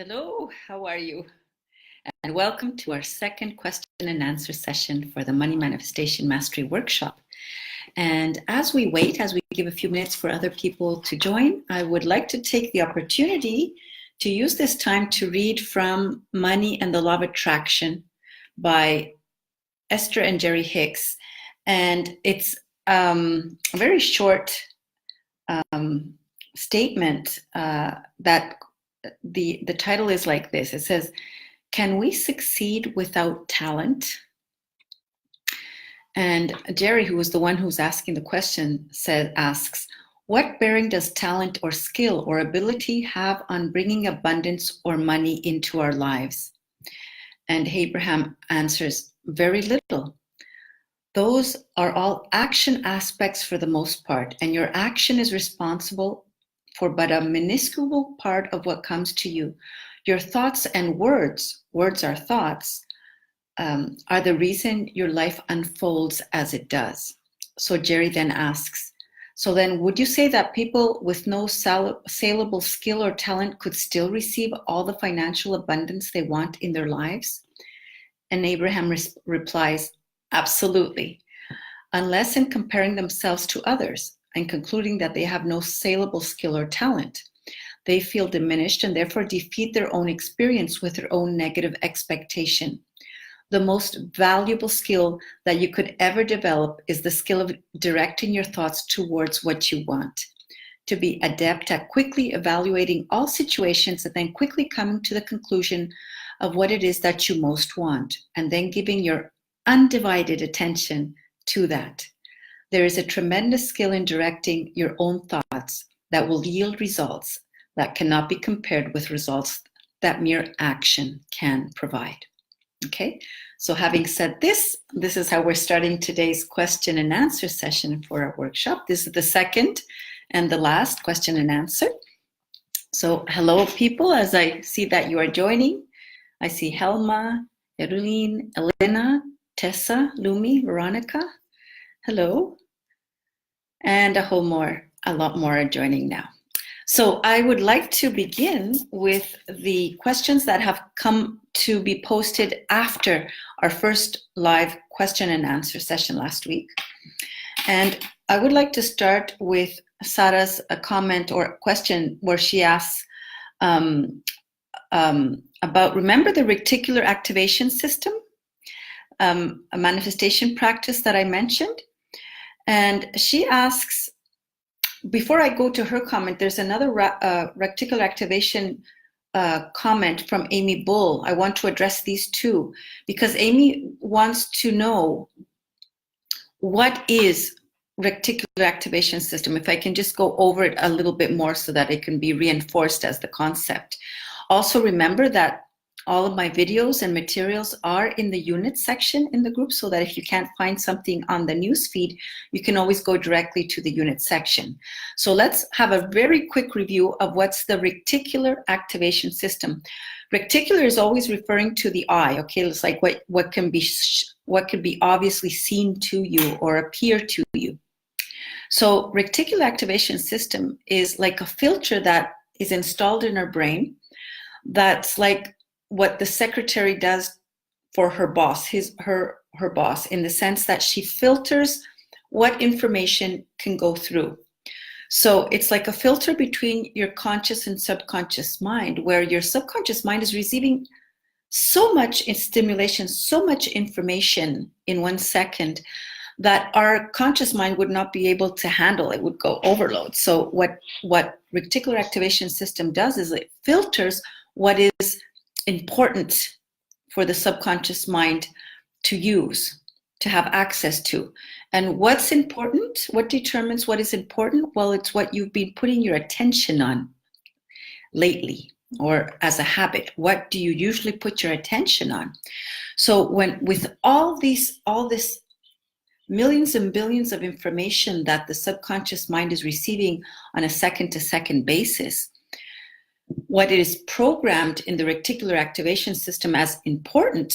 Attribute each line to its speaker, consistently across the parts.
Speaker 1: Hello, how are you? And welcome to our second question and answer session for the Money Manifestation Mastery Workshop. And as we give a few minutes for other people to join, I would like to take the opportunity to use this time to read from Money and the Law of Attraction by Esther and Jerry Hicks. And it's a very short statement that the title is like this. It says, "Can we succeed without talent?" And Jerry, who was the one who's asking the question, asks, "What bearing does talent or skill or ability have on bringing abundance or money into our lives?" And Abraham answers, "Very little. Those are all action aspects for the most part, and your action is responsible for but a minuscule part of what comes to you. Your thoughts and words are thoughts, are the reason your life unfolds as it does." So Jerry then asks, "So then would you say that people with no saleable skill or talent could still receive all the financial abundance they want in their lives?" And Abraham replies, "Absolutely, unless in comparing themselves to others and concluding that they have no saleable skill or talent, they feel diminished and therefore defeat their own experience with their own negative expectation. The most valuable skill that you could ever develop is the skill of directing your thoughts towards what you want. To be adept at quickly evaluating all situations and then quickly coming to the conclusion of what it is that you most want, and then giving your undivided attention to that. There is a tremendous skill in directing your own thoughts that will yield results that cannot be compared with results that mere action can provide." Okay, so having said this is how we're starting today's question and answer session for our workshop. This is the second and the last question and answer. So hello, people, as I see that you are joining. I see Helma, Eruline, Elena, Tessa, Lumi, Veronica. Hello. And a lot more are joining now. So I would like to begin with the questions that have come to be posted after our first live question and answer session last week. And I would like to start with Sarah's comment or question where she asks about, remember the reticular activation system, a manifestation practice that I mentioned? And she asks, before I go to her comment, there's another reticular activation comment from Amy Bull. I want to address these two because Amy wants to know, what is reticular activation system? If I can just go over it a little bit more so that it can be reinforced as the concept. Also remember that all of my videos and materials are in the unit section in the group, so that if you can't find something on the news feed, you can always go directly to the unit section. So let's have a very quick review of what's the reticular activation system. Reticular is always referring to the eye, okay? It's like what can be obviously seen to you or appear to you. So reticular activation system is like a filter that is installed in our brain. That's like what the secretary does for her boss, her boss, in the sense that she filters what information can go through. So it's like a filter between your conscious and subconscious mind, where your subconscious mind is receiving so much stimulation, so much information in 1 second that our conscious mind would not be able to handle. It would go overload. So what reticular activation system does is it filters what is important for the subconscious mind to use, to have access to. And what's important? What determines what is important? Well, it's what you've been putting your attention on lately, or as a habit. What do you usually put your attention on? So with all this millions and billions of information that the subconscious mind is receiving on a second-to-second basis, what is programmed in the reticular activation system as important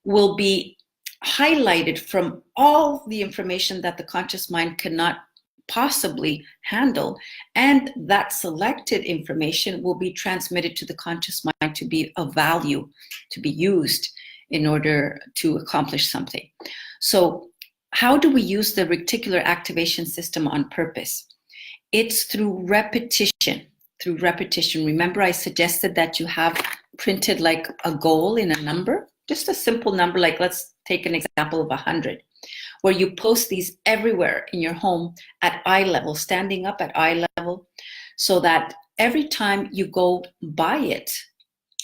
Speaker 1: will be highlighted from all the information that the conscious mind cannot possibly handle, and that selected information will be transmitted to the conscious mind to be of value, to be used in order to accomplish something. So how do we use the reticular activation system on purpose? It's through repetition. Through repetition. Remember, I suggested that you have printed like a goal in a number, just a simple number, like let's take an example of 100, where you post these everywhere in your home at eye level, standing up at eye level, so that every time you go by it,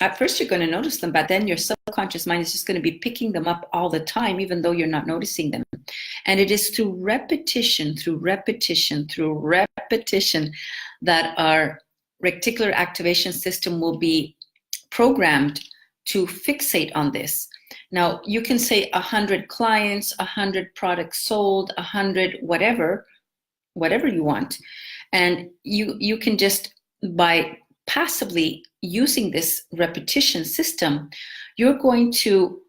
Speaker 1: at first you're going to notice them, but then your subconscious mind is just going to be picking them up all the time, even though you're not noticing them. And it is through repetition, that our reticular activation system will be programmed to fixate on this. Now, you can say 100 clients, 100 products sold, 100 whatever you want. And you can just, by passively using this repetition system, you're going to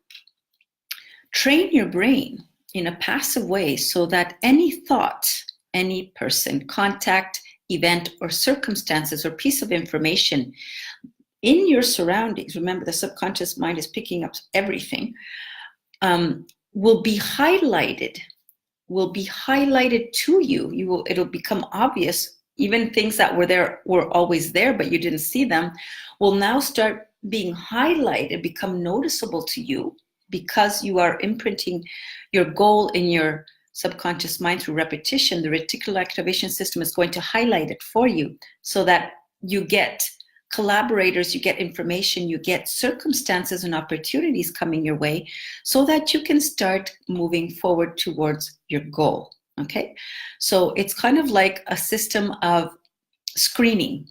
Speaker 1: train your brain in a passive way so that any thought, any person, contact, event, or circumstances or piece of information in your surroundings, remember the subconscious mind is picking up everything, will be highlighted to you. It'll become obvious. Even things that were always there, but you didn't see them, will now start being highlighted, become noticeable to you, because you are imprinting your goal in your subconscious mind through repetition. The reticular activation system is going to highlight it for you, so that you get collaborators, you get information, you get circumstances and opportunities coming your way, so that you can start moving forward towards your goal. Okay, so it's kind of like a system of screening,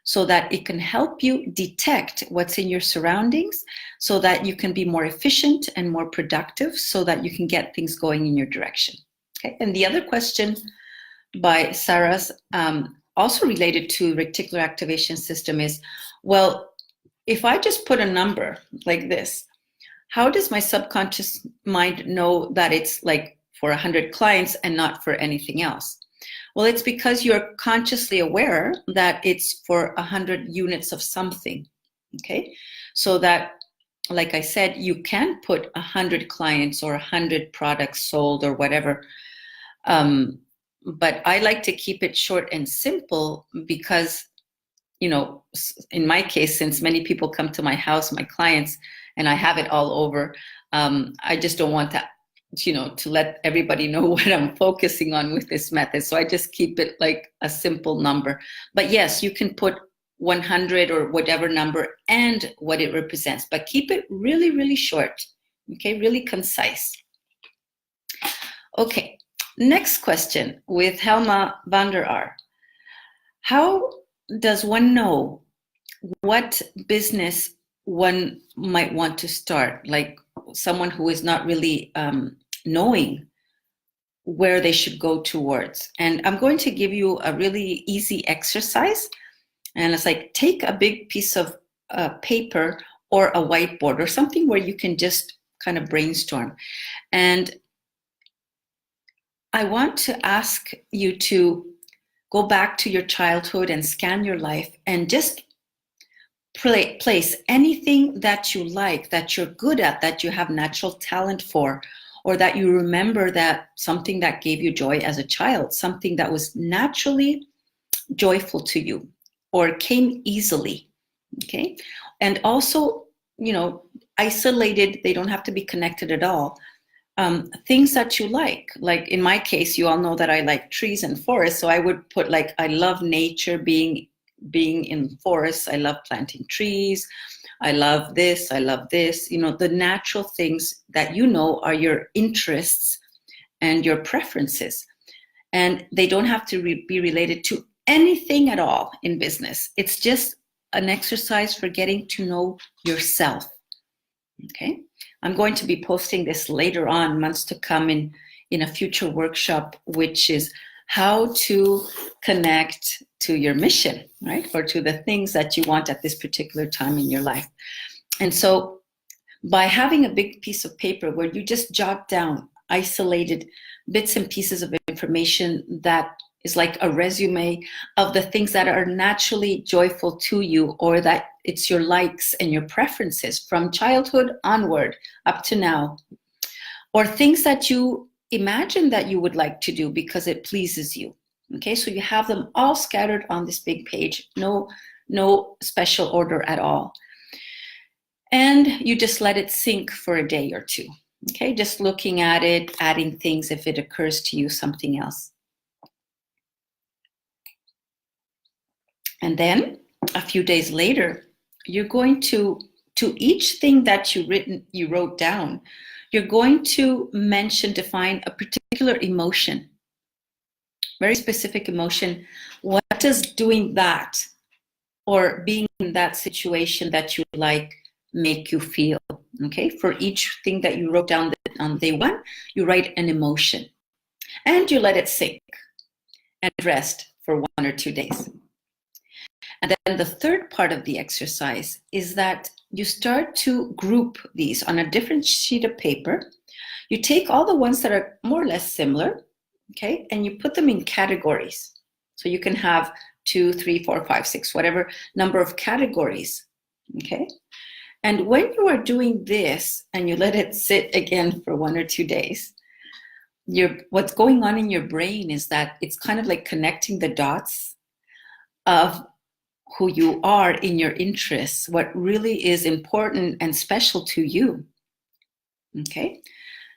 Speaker 1: so that it can help you detect what's in your surroundings, so that you can be more efficient and more productive, so that you can get things going in your direction. Okay, and the other question by Sarah's, also related to reticular activation system, is, well, if I just put a number like this, how does my subconscious mind know that it's like for 100 clients and not for anything else? Well, it's because you're consciously aware that it's for 100 units of something, okay? So that, like I said, you can put 100 clients or 100 products sold or whatever, but I like to keep it short and simple because, you know, in my case, since many people come to my house, my clients, and I have it all over, I just don't want to, you know, to let everybody know what I'm focusing on with this method. So I just keep it like a simple number. But yes, you can put 100 or whatever number and what it represents, but keep it really, really short, okay, really concise. Okay, next question with Helma van der Aar. How does one know what business one might want to start? Like someone who is not really knowing where they should go towards. And I'm going to give you a really easy exercise. And it's like, take a big piece of paper or a whiteboard or something where you can just kind of brainstorm. And I want to ask you to go back to your childhood and scan your life and just place anything that you like, that you're good at, that you have natural talent for, or that you remember, that something that gave you joy as a child, something that was naturally joyful to you or came easily, okay? And also, you know, isolated, they don't have to be connected at all. Things that you like in my case, you all know that I like trees and forests, so I would put like, I love nature, being in forests, I love planting trees, I love this, you know, the natural things that you know are your interests and your preferences. And they don't have to be related to anything at all in business. It's just an exercise for getting to know yourself, okay? I'm going to be posting this later on, months to come, in a future workshop, which is how to connect to your mission, right? Or to the things that you want at this particular time in your life. And so by having a big piece of paper where you just jot down isolated bits and pieces of information that is like a resume of the things that are naturally joyful to you, or that it's your likes and your preferences from childhood onward up to now, or things that you imagine that you would like to do because it pleases you. Okay, so you have them all scattered on this big page, no special order at all. And you just let it sink for a day or two. Okay, just looking at it, adding things if it occurs to you something else. And then a few days later, you're going to each thing that you wrote down, you're going to define a particular emotion, very specific emotion. What does doing that or being in that situation that you like make you feel? Okay, for each thing that you wrote down on day one, you write an emotion and you let it sink and rest for 1 or 2 days. And then the third part of the exercise is that you start to group these on a different sheet of paper. You take all the ones that are more or less similar, okay, and you put them in categories. So you can have 2, 3, 4, 5, 6, whatever number of categories, okay? And when you are doing this and you let it sit again for 1 or 2 days, what's going on in your brain is that it's kind of like connecting the dots of who you are in your interests, what really is important and special to you. Okay?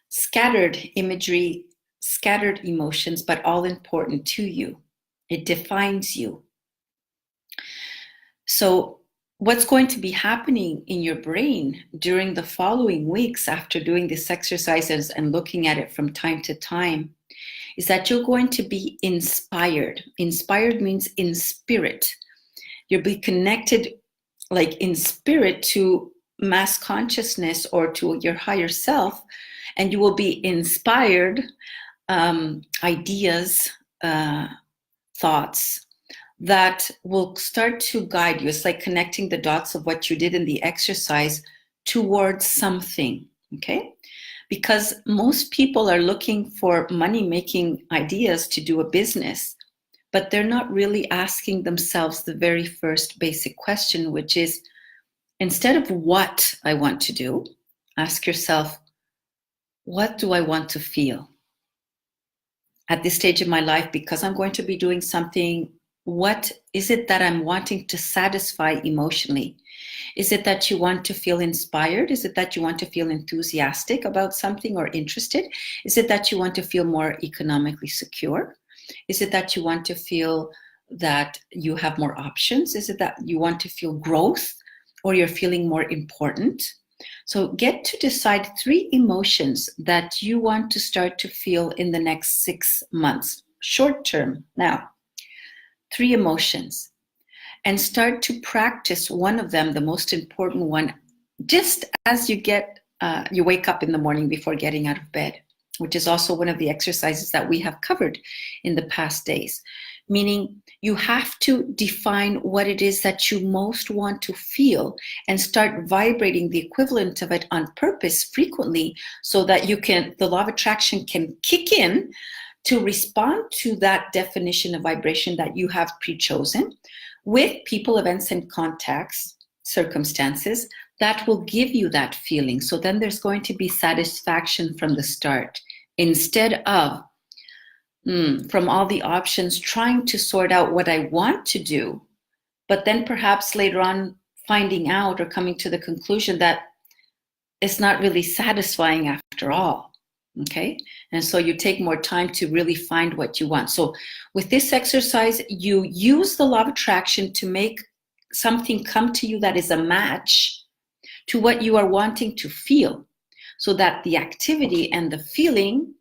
Speaker 1: Scattered imagery, scattered emotions, but all important to you. It defines you. So what's going to be happening in your brain during the following weeks after doing these exercises and looking at it from time to time is that you're going to be inspired. Inspired means in spirit. You'll be connected like in spirit to mass consciousness or to your higher self, and you will be inspired ideas, thoughts that will start to guide you. It's like connecting the dots of what you did in the exercise towards something, okay? Because most people are looking for money-making ideas to do a business, but they're not really asking themselves the very first basic question, which is, instead of what I want to do, ask yourself, what do I want to feel? At this stage of my life, because I'm going to be doing something, what is it that I'm wanting to satisfy emotionally? Is it that you want to feel inspired? Is it that you want to feel enthusiastic about something or interested? Is it that you want to feel more economically secure? Is it that you want to feel that you have more options? Is it that you want to feel growth, or you're feeling more important? So get to decide 3 emotions that you want to start to feel in the next 6 months, short term now. 3 emotions, and start to practice one of them, the most important one, just as you wake up in the morning before getting out of bed, which is also one of the exercises that we have covered in the past days. Meaning you have to define what it is that you most want to feel and start vibrating the equivalent of it on purpose frequently, so that the law of attraction can kick in to respond to that definition of vibration that you have pre-chosen with people, events, and contacts, circumstances that will give you that feeling. So then there's going to be satisfaction from the start, instead of from all the options trying to sort out what I want to do, but then perhaps later on finding out or coming to the conclusion that it's not really satisfying after all. Okay, and so you take more time to really find what you want. So with this exercise, you use the law of attraction to make something come to you that is a match to what you are wanting to feel, so that the activity and the feeling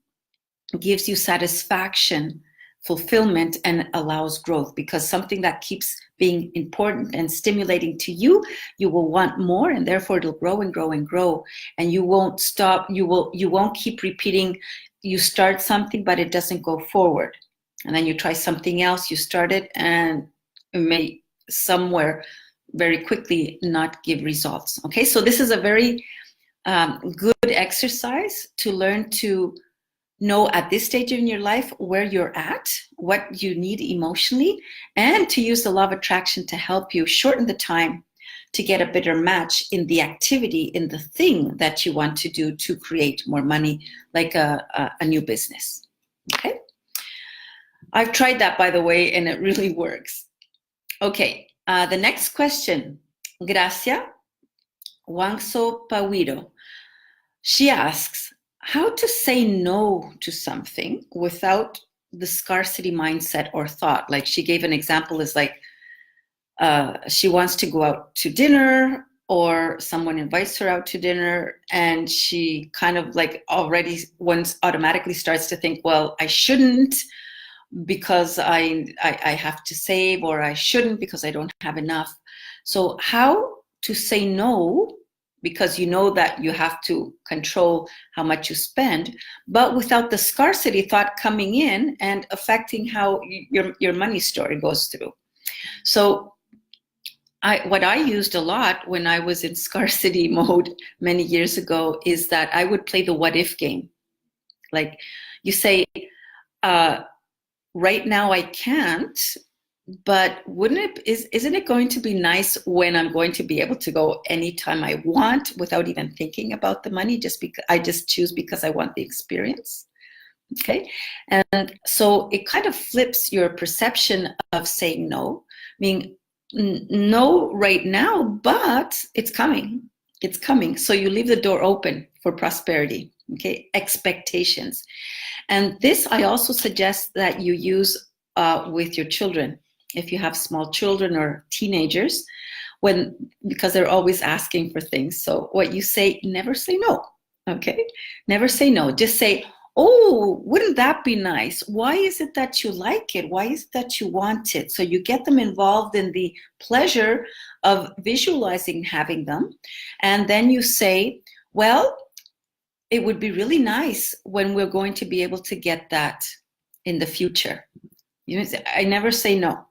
Speaker 1: gives you satisfaction, fulfillment, and allows growth. Because something that keeps being important and stimulating to you, you will want more, and therefore it'll grow and grow and grow, and you won't stop. You won't keep repeating. You start something but it doesn't go forward, and then you try something else, you start it, and it may somewhere very quickly not give results. Okay, so this is a very good exercise to learn to know at this stage in your life where you're at, what you need emotionally, and to use the law of attraction to help you shorten the time to get a better match in the activity, in the thing that you want to do to create more money, like a new business. Okay? I've tried that, by the way, and it really works. Okay, the next question, Gracia Wangso Pawiro. She asks, how to say no to something without the scarcity mindset or thought. Like she gave an example is like, she wants to go out to dinner or someone invites her out to dinner and she kind of like already once automatically starts to think, well, I shouldn't because I have to save, or I shouldn't because I don't have enough. So how to say no, because you know that you have to control how much you spend, but without the scarcity thought coming in and affecting how your money story goes through. So what I used a lot when I was in scarcity mode many years ago is that I would play the what if game. Like you say, right now I can't, but isn't it going to be nice when I'm going to be able to go anytime I want without even thinking about the money, just because I just choose because I want the experience? Okay. And so it kind of flips your perception of saying no, meaning no right now, but it's coming. It's coming. So you leave the door open for prosperity. Okay. Expectations. And this I also suggest that you use with your children. If you have small children or teenagers, because they're always asking for things. So what you say, never say no. Okay. Never say no. Just say, oh, wouldn't that be nice? Why is it that you like it? Why is it that you want it? So you get them involved in the pleasure of visualizing having them. And then you say, well, it would be really nice when we're going to be able to get that in the future. You know, I never say no.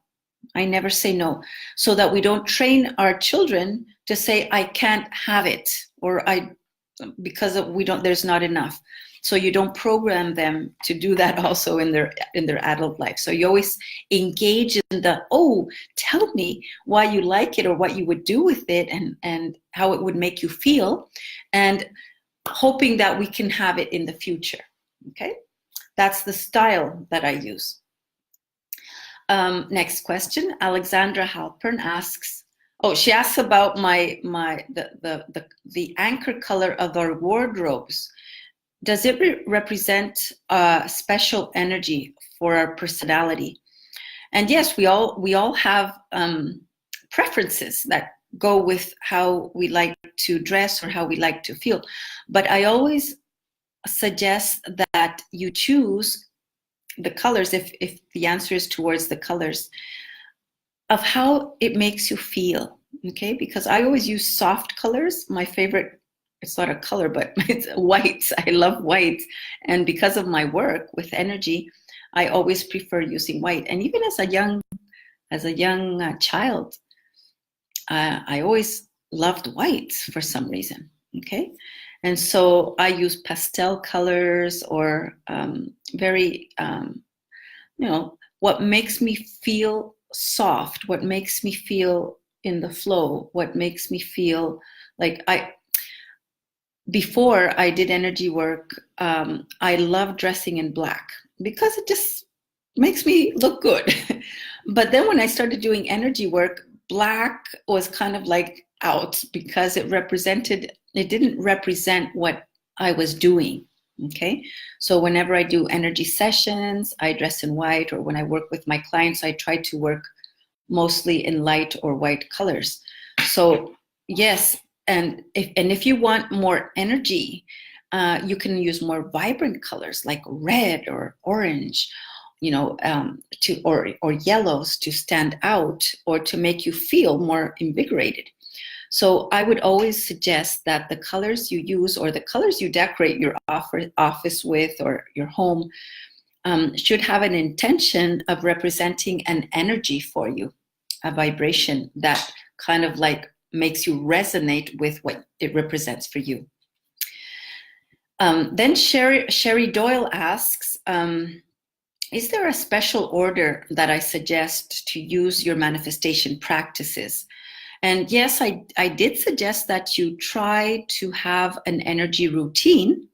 Speaker 1: I never say no. So that we don't train our children to say, I can't have it, or because there's not enough. So you don't program them to do that also in their adult life. So you always engage in tell me why you like it or what you would do with it and how it would make you feel, and hoping that we can have it in the future. Okay, that's the style that I use. Next question, Alexandra Halpern asks. She asks about the anchor color of our wardrobes. Does it represent a special energy for our personality? And yes, we all have preferences that go with how we like to dress or how we like to feel. But I always suggest that you choose the colors, if the answer is towards the colors, of how it makes you feel, okay? Because I always use soft colors. My favorite, it's not a color, but it's white. I love white. And because of my work with energy, I always prefer using white. And even as a young child, I always loved white for some reason, okay? And so I use pastel colors or very, what makes me feel soft, what makes me feel in the flow, what makes me feel like before I did energy work, I love dressing in black because it just makes me look good. But then when I started doing energy work, black was kind of like out because it didn't represent what I was doing. Okay. So whenever I do energy sessions, I dress in white, or when I work with my clients, I try to work mostly in light or white colors. So yes. And if you want more energy, you can use more vibrant colors like red or orange, or yellows to stand out or to make you feel more invigorated. So I would always suggest that the colors you use or the colors you decorate your office with or your home should have an intention of representing an energy for you, a vibration that kind of like makes you resonate with what it represents for you. Then Sherry Doyle asks, is there a special order that I suggest to use your manifestation practices? And yes, I did suggest that you try to have an energy routine,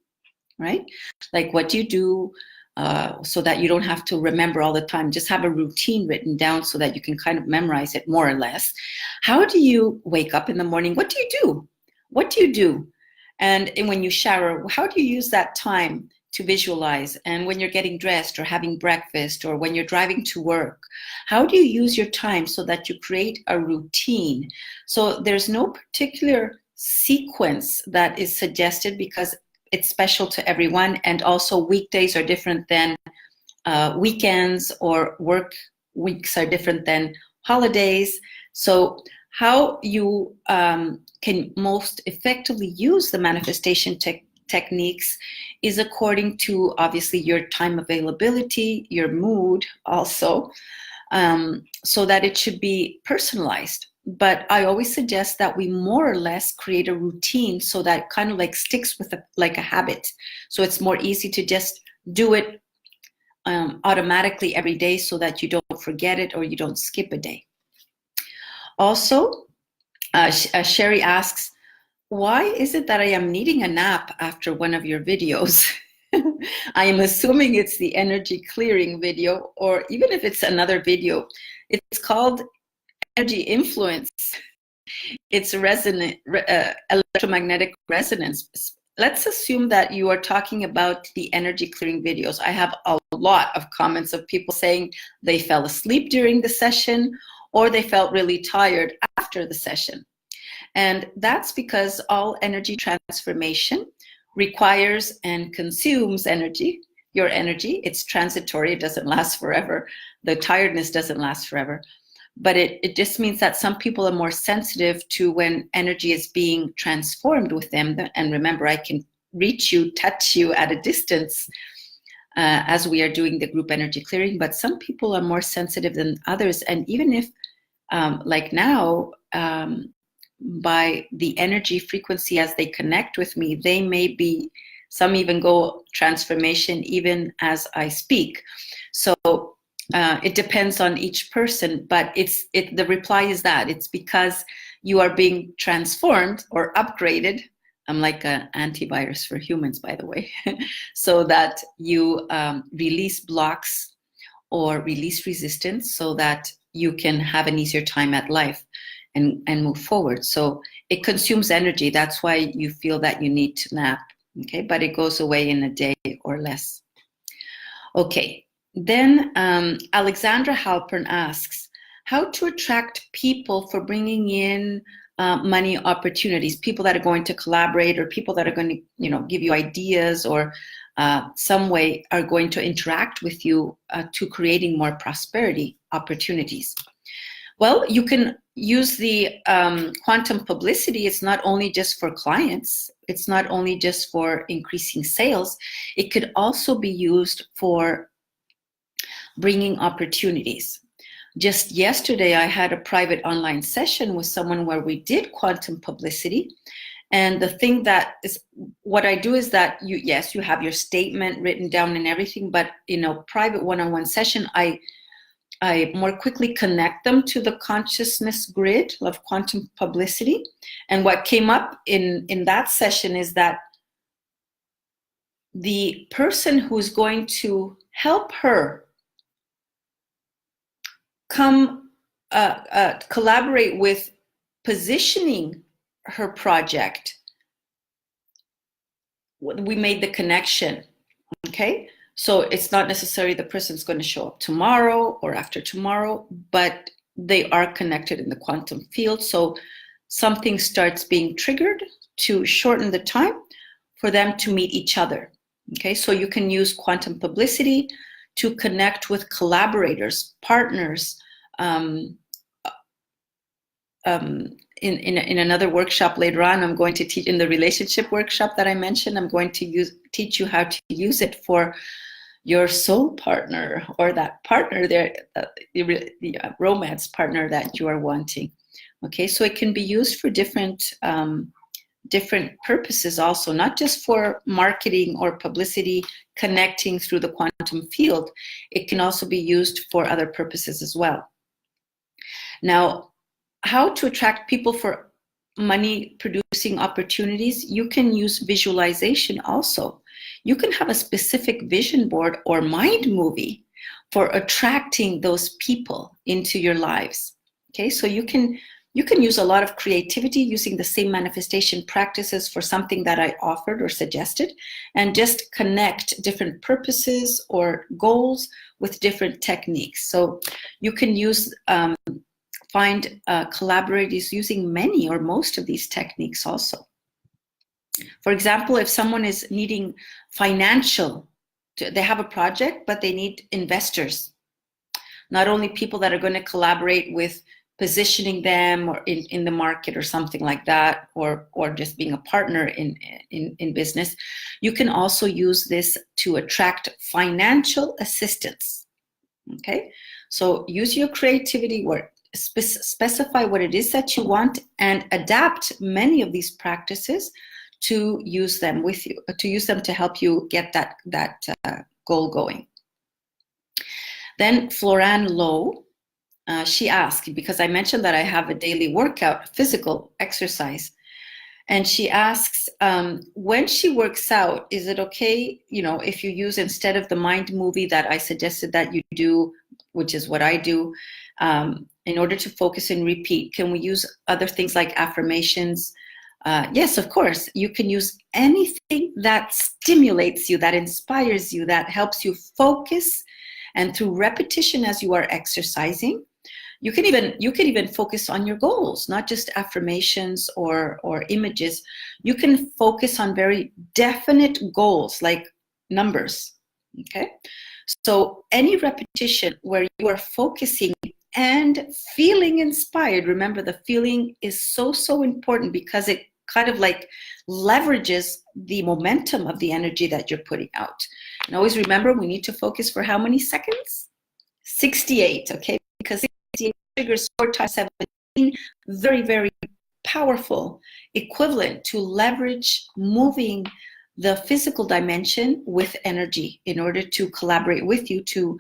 Speaker 1: right? Like what do you do so that you don't have to remember all the time. Just have a routine written down so that you can kind of memorize it more or less. How do you wake up in the morning? What do you do? What do you do? And when you shower, how do you use that time to visualize? And when you're getting dressed or having breakfast or when you're driving to work, how do you use your time so that you create a routine? So there's no particular sequence that is suggested because it's special to everyone. And also weekdays are different than weekends, or work weeks are different than holidays. So how you can most effectively use the manifestation techniques is according to obviously your time availability, your mood also, so that it should be personalized. But I always suggest that we more or less create a routine so that it kind of like sticks with like a habit. So it's more easy to just do it automatically every day so that you don't forget it or you don't skip a day. Also, Sherry asks, why is it that I am needing a nap after one of your videos? I am assuming it's the energy clearing video, or even if it's another video. It's called energy influence. It's electromagnetic resonance. Let's assume that you are talking about the energy clearing videos. I have a lot of comments of people saying they fell asleep during the session or they felt really tired after the session. And that's because all energy transformation requires and consumes energy. Your energy, it's transitory, it doesn't last forever. The tiredness doesn't last forever. But it just means that some people are more sensitive to when energy is being transformed with them. And remember, I can reach you, touch you at a distance as we are doing the group energy clearing, but some people are more sensitive than others. And even if, like now, by the energy frequency as they connect with me, they may be, some even go transformation even as I speak. So it depends on each person, but the reply is that it's because you are being transformed or upgraded. I'm like an antivirus for humans, by the way, so that you release blocks or release resistance so that you can have an easier time at life and move forward. So it consumes energy. That's why you feel that you need to nap, okay? But it goes away in a day or less. Okay, then Alexandra Halpern asks, how to attract people for bringing in money opportunities, people that are going to collaborate or people that are going to, give you ideas or some way are going to interact with you to creating more prosperity opportunities. Well, you can use the quantum publicity. It's not only just for clients. It's not only just for increasing sales. It could also be used for bringing opportunities. Just yesterday, I had a private online session with someone where we did quantum publicity. And the thing that is, what I do is that you have your statement written down and everything, but in a private one-on-one session, I more quickly connect them to the consciousness grid of quantum publicity. And what came up in that session is that the person who's going to help her come collaborate with positioning her project, we made the connection, okay? So it's not necessarily the person's going to show up tomorrow or after tomorrow, but they are connected in the quantum field. So something starts being triggered to shorten the time for them to meet each other. Okay, so you can use quantum publicity to connect with collaborators, partners. In another workshop later on, I'm going to teach, in the relationship workshop that I mentioned, I'm going to teach you how to use it for your soul partner or that partner there, the romance partner that you are wanting. Okay, so it can be used for different different purposes also, not just for marketing or publicity, connecting through the quantum field. It can also be used for other purposes as well. Now, how to attract people for money producing opportunities? You can use visualization also. You can have a specific vision board or mind movie for attracting those people into your lives. Okay, so you can use a lot of creativity using the same manifestation practices for something that I offered or suggested, and just connect different purposes or goals with different techniques. So you can use find collaborators using many or most of these techniques also. For example, if someone is needing financial, they have a project, but they need investors. Not only people that are going to collaborate with positioning them or in the market or something like that, or just being a partner in business. You can also use this to attract financial assistance. Okay, so use your creativity work. Specify what it is that you want and adapt many of these practices to use them with you, to use them to help you get that goal going. Then Floran Lowe, she asked, because I mentioned that I have a daily workout, physical exercise, and she asks, when she works out, is it okay, if you use, instead of the mind movie that I suggested that you do, which is what I do, in order to focus and repeat, can we use other things like affirmations? Yes, of course. You can use anything that stimulates you, that inspires you, that helps you focus. And through repetition as you are exercising, you can even focus on your goals, not just affirmations or images. You can focus on very definite goals like numbers. Okay? So any repetition where you are focusing and feeling inspired, remember the feeling is so important, because it kind of like leverages the momentum of the energy that you're putting out. And always remember, we need to focus for how many seconds? 68, okay? Because 68 triggers 4 times 17, very, very powerful, equivalent to leverage moving the physical dimension with energy in order to collaborate with you to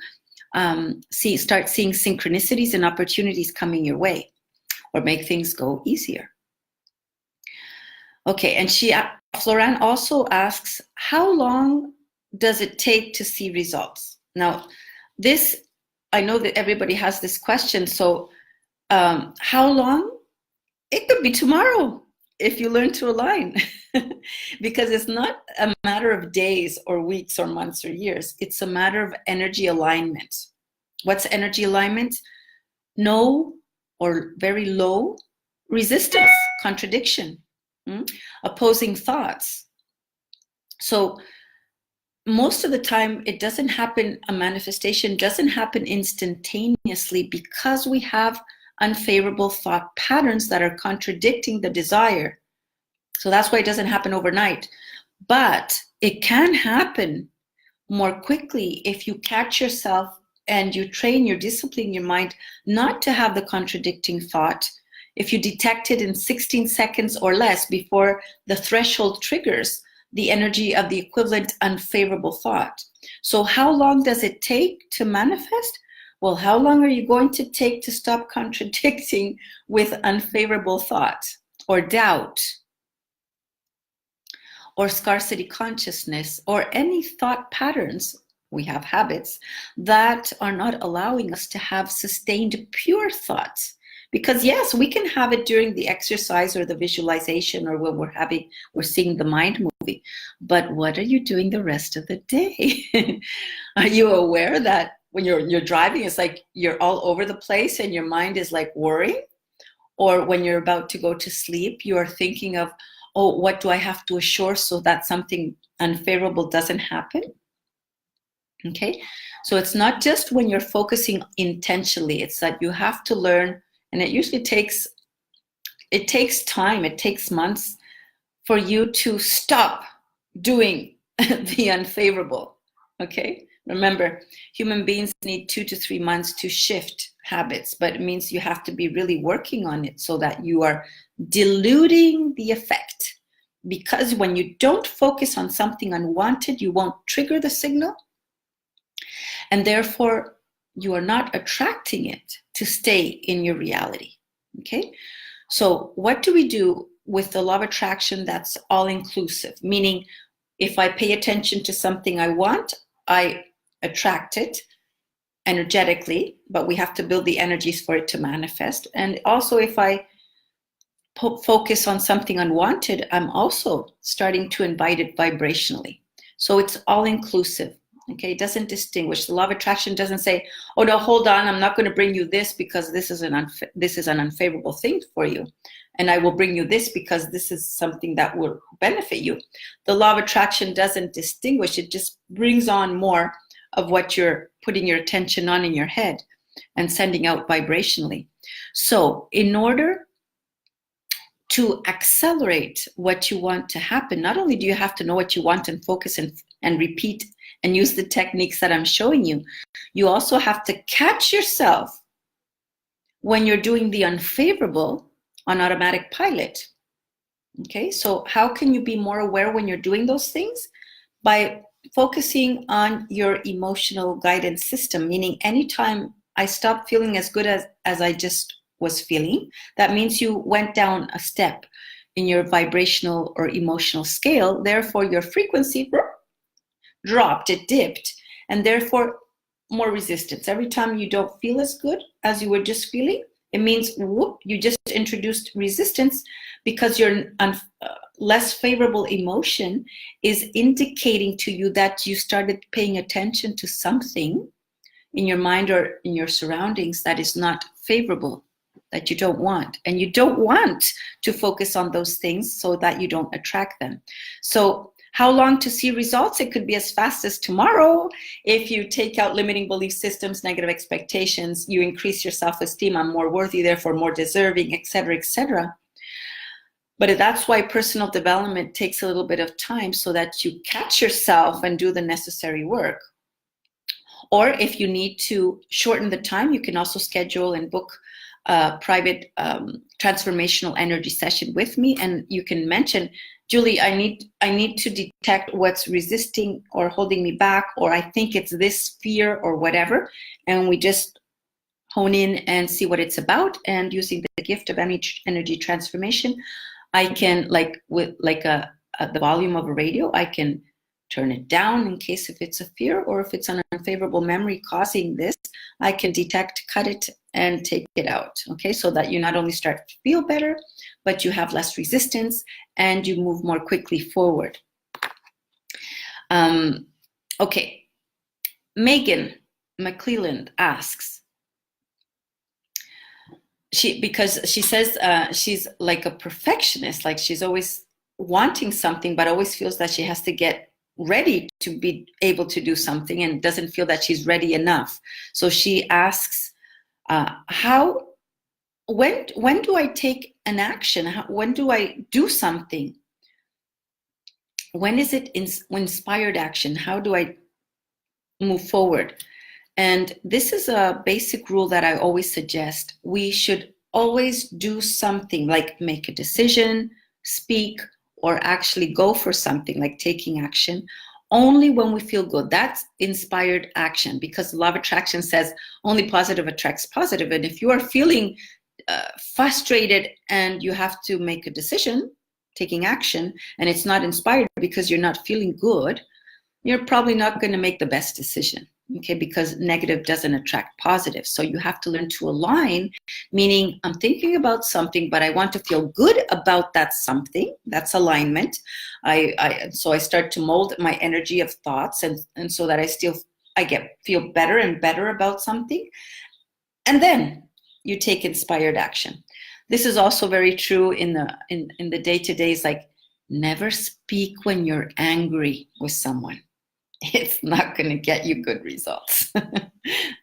Speaker 1: start seeing synchronicities and opportunities coming your way, or make things go easier. Okay, and Floran also asks, how long does it take to see results? Now, this, I know that everybody has this question, so how long? It could be tomorrow if you learn to align, because it's not a matter of days or weeks or months or years. It's a matter of energy alignment. What's energy alignment? No or very low resistance, contradiction, opposing thoughts. So most of the time, it doesn't happen, a manifestation doesn't happen instantaneously, because we have unfavorable thought patterns that are contradicting the desire. So that's why it doesn't happen overnight. But it can happen more quickly if you catch yourself and you train, you discipline your mind not to have the contradicting thought. If you detect it in 16 seconds or less before the threshold triggers the energy of the equivalent unfavorable thought. So how long does it take to manifest? Well, how long are you going to take to stop contradicting with unfavorable thought or doubt or scarcity consciousness or any thought patterns? We have habits that are not allowing us to have sustained pure thoughts. Because yes, we can have it during the exercise or the visualization or when we're seeing the mind movie. But what are you doing the rest of the day? Are you aware that when you're driving, it's like you're all over the place and your mind is like worrying? Or when you're about to go to sleep, you are thinking of, oh, what do I have to assure so that something unfavorable doesn't happen? Okay, so it's not just when you're focusing intentionally, it's that you have to learn. And it usually takes time, it takes months for you to stop doing the unfavorable, okay? Remember, human beings need 2 to 3 months to shift habits, but it means you have to be really working on it so that you are diluting the effect because when you don't focus on something unwanted, you won't trigger the signal, and therefore you are not attracting it to stay in your reality. Okay, so what do we do with the law of attraction that's all inclusive? Meaning, if I pay attention to something I want, I attract it energetically, but we have to build the energies for it to manifest. And also, if I focus on something unwanted, I'm also starting to invite it vibrationally. So it's all inclusive. Okay, it doesn't distinguish. The law of attraction doesn't say, "Oh no, hold on, I'm not going to bring you this because this is an unfavorable thing for you, and I will bring you this because this is something that will benefit you." The law of attraction doesn't distinguish. It just brings on more of what you're putting your attention on in your head and sending out vibrationally. So in order to accelerate what you want to happen, not only do you have to know what you want and focus and repeat and use the techniques that I'm showing you, you also have to catch yourself when you're doing the unfavorable on automatic pilot. Okay, so how can you be more aware when you're doing those things? By focusing on your emotional guidance system, meaning anytime I stop feeling as good as I just was feeling, that means you went down a step in your vibrational or emotional scale. Therefore, your frequency dropped, it dipped, and therefore more resistance. Every time you don't feel as good as you were just feeling, it means whoop, you just introduced resistance, because your less favorable emotion is indicating to you that you started paying attention to something in your mind or in your surroundings that is not favorable, that you don't want. And you don't want to focus on those things so that you don't attract them. So how long to see results? It could be as fast as tomorrow. If you take out limiting belief systems, negative expectations, you increase your self-esteem, I'm more worthy, therefore more deserving, etc., etc. But that's why personal development takes a little bit of time, so that you catch yourself and do the necessary work. Or if you need to shorten the time, you can also schedule and book a private transformational energy session with me, and you can mention, "Julie, I need to detect what's resisting or holding me back, or I think it's this fear or whatever," and we just hone in and see what it's about. And using the gift of energy transformation, I can, with the volume of a radio, I can turn it down in case if it's a fear, or if it's an unfavorable memory causing this, I can detect, cut it, and take it out. Okay, so that you not only start to feel better, but you have less resistance and you move more quickly forward. Okay, Megan McClelland asks, because she says she's like a perfectionist, like she's always wanting something, but always feels that she has to get ready to be able to do something and doesn't feel that she's ready enough. So she asks, when do I take an action? When do I do something? When is it inspired action? How do I move forward? And this is a basic rule that I always suggest. We should always do something, like make a decision, speak, or actually go for something, like taking action, only when we feel good. That's inspired action, because the law of attraction says only positive attracts positive. And if you are feeling frustrated and you have to make a decision, taking action, and it's not inspired because you're not feeling good, you're probably not going to make the best decision. Okay, because negative doesn't attract positive. So you have to learn to align, meaning I'm thinking about something, but I want to feel good about that something. That's alignment. So I start to mold my energy of thoughts, and so that I feel better and better about something. And then you take inspired action. This is also very true in the day-to-days, like never speak when you're angry with someone. It's not going to get you good results.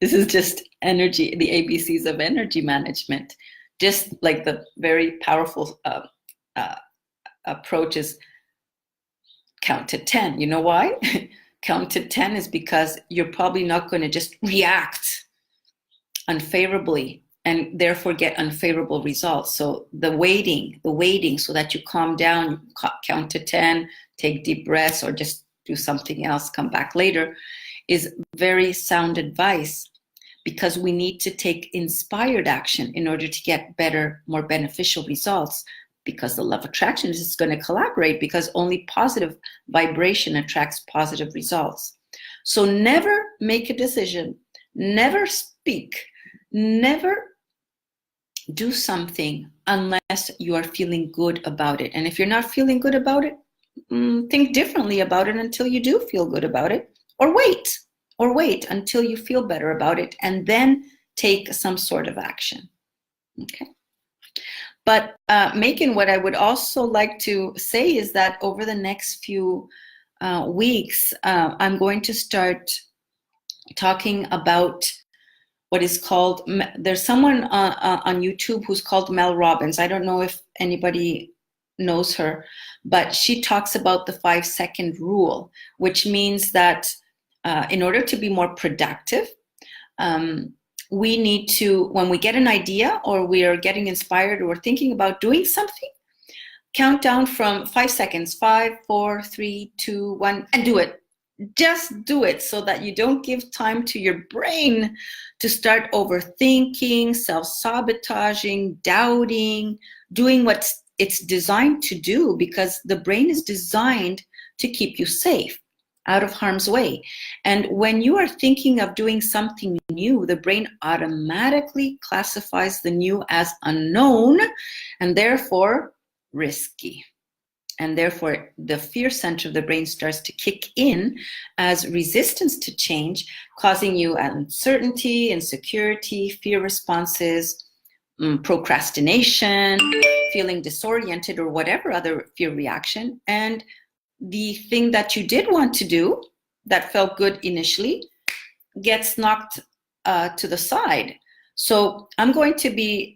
Speaker 1: This is just energy, the ABCs of energy management. Just like the very powerful approach is count to 10. You know why? Count to 10 is because you're probably not going to just react unfavorably and therefore get unfavorable results. So the waiting so that you calm down, you count to 10, take deep breaths, or just do something else, come back later, is very sound advice, because we need to take inspired action in order to get better, more beneficial results, because the law of attraction is going to collaborate, because only positive vibration attracts positive results. So never make a decision, never speak, never do something unless you are feeling good about it. And if you're not feeling good about it, think differently about it until you do feel good about it, or wait until you feel better about it, and then take some sort of action. Okay. But Megan, what I would also like to say is that over the next few weeks, I'm going to start talking about what is called, there's someone on YouTube who's called Mel Robbins. I don't know if anybody knows her, but she talks about the 5-second rule, which means that in order to be more productive, we need to, when we get an idea or we are getting inspired or we're thinking about doing something, count down from 5 seconds, 5, 4, 3, 2, 1, and do it. Just do it, so that you don't give time to your brain to start overthinking, self-sabotaging, doubting, doing what it's designed to do, because the brain is designed to keep you safe, out of harm's way. And when you are thinking of doing something new, the brain automatically classifies the new as unknown, and therefore risky. And therefore, the fear center of the brain starts to kick in as resistance to change, causing you uncertainty, insecurity, fear responses, procrastination, feeling disoriented, or whatever other fear reaction. And the thing that you did want to do that felt good initially gets knocked to the side. So I'm going to be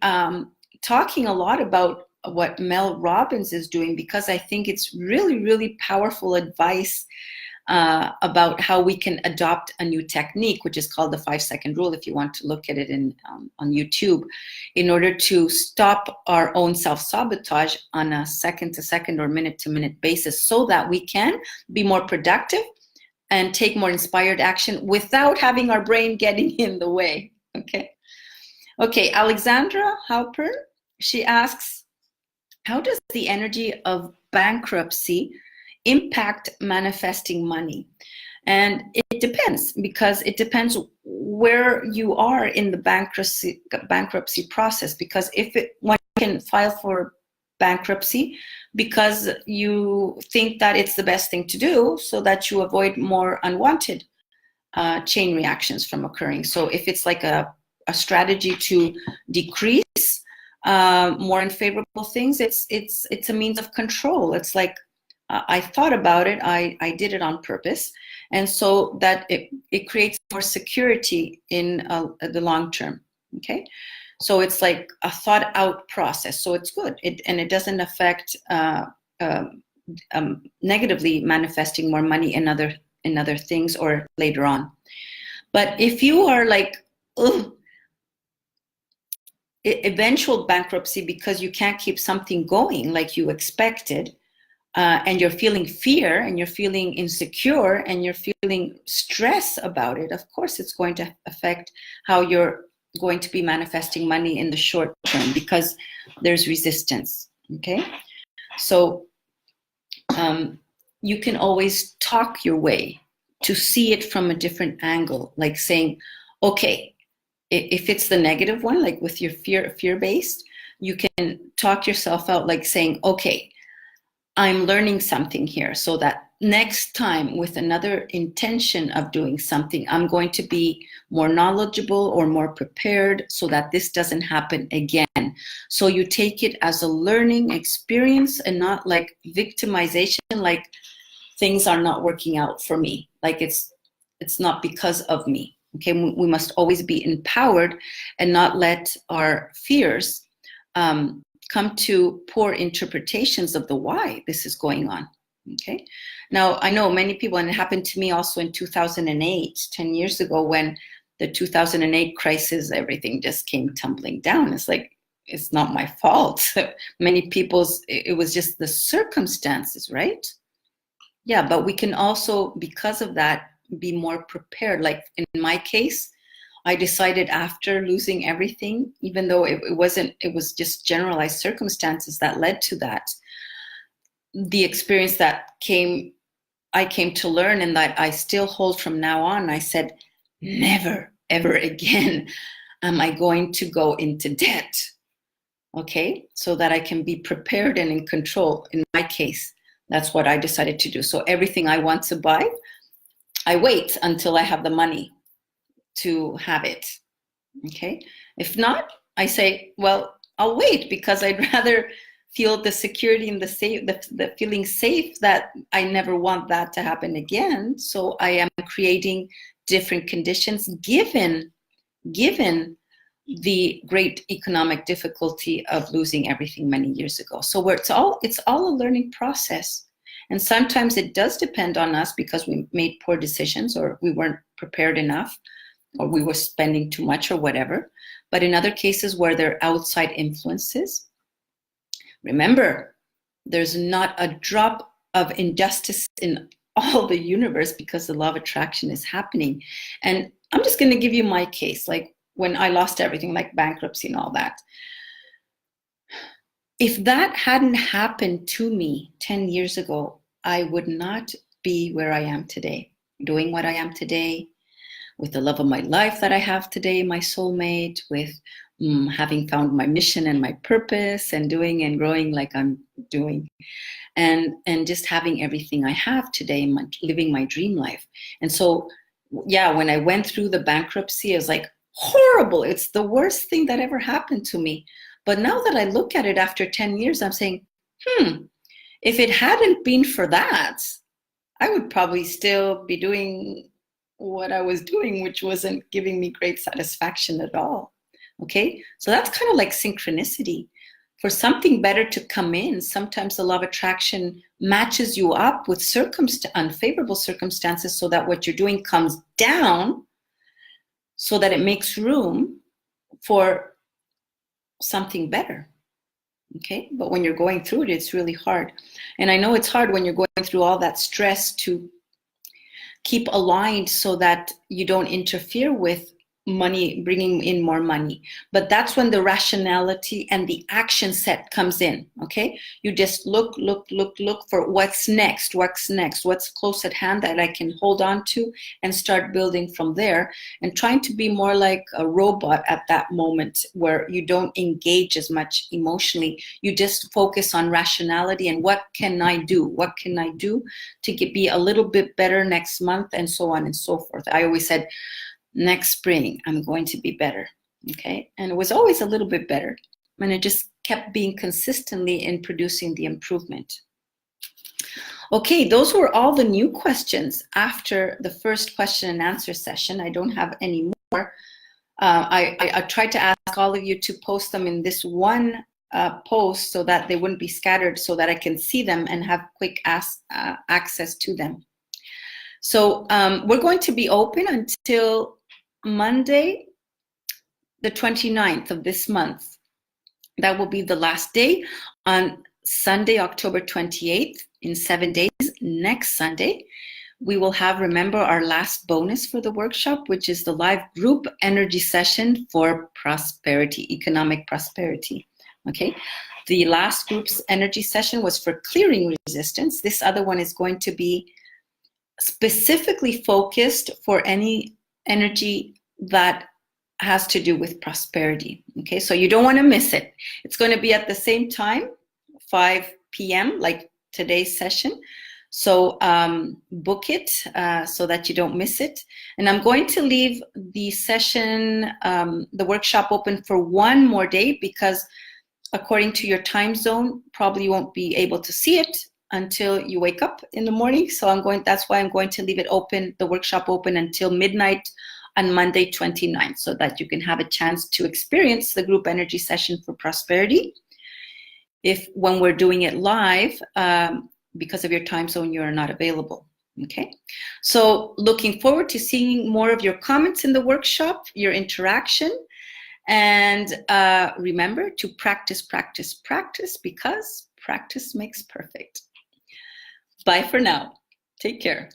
Speaker 1: talking a lot about what Mel Robbins is doing, because I think it's really, really powerful advice about how we can adopt a new technique, which is called the 5-second rule, if you want to look at it on YouTube, in order to stop our own self-sabotage on a second-to-second or minute-to-minute basis, so that we can be more productive and take more inspired action without having our brain getting in the way. Okay, Alexandra Halpern, she asks, how does the energy of bankruptcy impact manifesting money? And it depends, because it depends where you are in the bankruptcy process. Because one can file for bankruptcy because you think that it's the best thing to do, so that you avoid more unwanted chain reactions from occurring. So if it's like a strategy to decrease more unfavorable things, it's a means of control. It's like, I thought about it, I did it on purpose, and so that it creates more security in the long term. Okay, so it's like a thought out process, so it's good, and it doesn't affect negatively manifesting more money in other things or later on. But if you are like, ugh, eventual bankruptcy because you can't keep something going like you expected, and you're feeling fear, and you're feeling insecure, and you're feeling stress about it, of course it's going to affect how you're going to be manifesting money in the short term, because there's resistance. Okay, so you can always talk your way to see it from a different angle, like saying, okay, if it's the negative one, like with your fear-based, you can talk yourself out, like saying, okay, I'm learning something here, so that next time with another intention of doing something, I'm going to be more knowledgeable or more prepared, so that this doesn't happen again. So you take it as a learning experience, and not like victimization, like things are not working out for me, like it's not because of me. Okay, we must always be empowered and not let our fears come to poor interpretations of the why this is going on. Okay, now I know many people, and it happened to me also in 2008, 10 years ago, when the 2008 crisis, everything just came tumbling down. It's like, it's not my fault. Many people's, it was just the circumstances, right? Yeah, but we can also, because of that, be more prepared. Like in my case, I decided after losing everything, even though it was just generalized circumstances that led to that. The experience that I came to learn, and that I still hold from now on, I said, never, ever again am I going to go into debt. Okay, so that I can be prepared and in control. In my case, that's what I decided to do. So everything I want to buy, I wait until I have the money to have it. Okay, if not, I say, well, I'll wait, because I'd rather feel the security and the feeling safe, that I never want that to happen again. So I am creating different conditions given the great economic difficulty of losing everything many years ago. So it's all a learning process. And sometimes it does depend on us because we made poor decisions, or we weren't prepared enough, or we were spending too much, or whatever. But in other cases where there are outside influences, remember, there's not a drop of injustice in all the universe, because the law of attraction is happening. And I'm just going to give you my case, like when I lost everything, like bankruptcy and all that. If that hadn't happened to me 10 years ago, I would not be where I am today, doing what I am today, with the love of my life that I have today, my soulmate, with having found my mission and my purpose, and doing and growing like I'm doing, and just having everything I have today, living my dream life. And so, yeah, when I went through the bankruptcy, I was like, horrible. It's the worst thing that ever happened to me. But now that I look at it after 10 years, I'm saying, if it hadn't been for that, I would probably still be doing what I was doing, which wasn't giving me great satisfaction at all. Okay, so that's kind of like synchronicity. For something better to come in, sometimes the law of attraction matches you up with unfavorable circumstances, so that what you're doing comes down, so that it makes room for something better. Okay, but when you're going through it, it's really hard. And I know it's hard when you're going through all that stress to keep aligned so that you don't interfere with money, bringing in more money. But that's when the rationality and the action set comes in. Okay, you just look for what's next, what's close at hand that I can hold on to, and start building from there, and trying to be more like a robot at that moment, where you don't engage as much emotionally. You just focus on rationality and what can I do to be a little bit better next month, and so on and so forth. I always said, next spring, I'm going to be better. Okay, and it was always a little bit better, and it just kept being consistently in producing the improvement. Okay, those were all the new questions after the first question and answer session. I don't have any more. I tried to ask all of you to post them in this one post, so that they wouldn't be scattered, so that I can see them and have quick access to them. So we're going to be open until Monday, the 29th of this month. That will be the last day. On Sunday, October 28th, in 7 days, next Sunday, we will have, remember, our last bonus for the workshop, which is the live group energy session for prosperity, economic prosperity. Okay, the last group's energy session was for clearing resistance. This other one is going to be specifically focused for any energy that has to do with prosperity. Okay, so you don't want to miss it. It's going to be at the same time, 5 p.m., like today's session. So book it so that you don't miss it. And I'm going to leave the session, the workshop, open for one more day, because according to your time zone, probably you won't be able to see it until you wake up in the morning. So that's why I'm going to leave it open, the workshop open, until midnight on Monday 29th, so that you can have a chance to experience the group energy session for prosperity. If when we're doing it live, because of your time zone, you're not available. Okay, so looking forward to seeing more of your comments in the workshop, your interaction, and remember to practice, practice, practice, because practice makes perfect. Bye for now. Take care.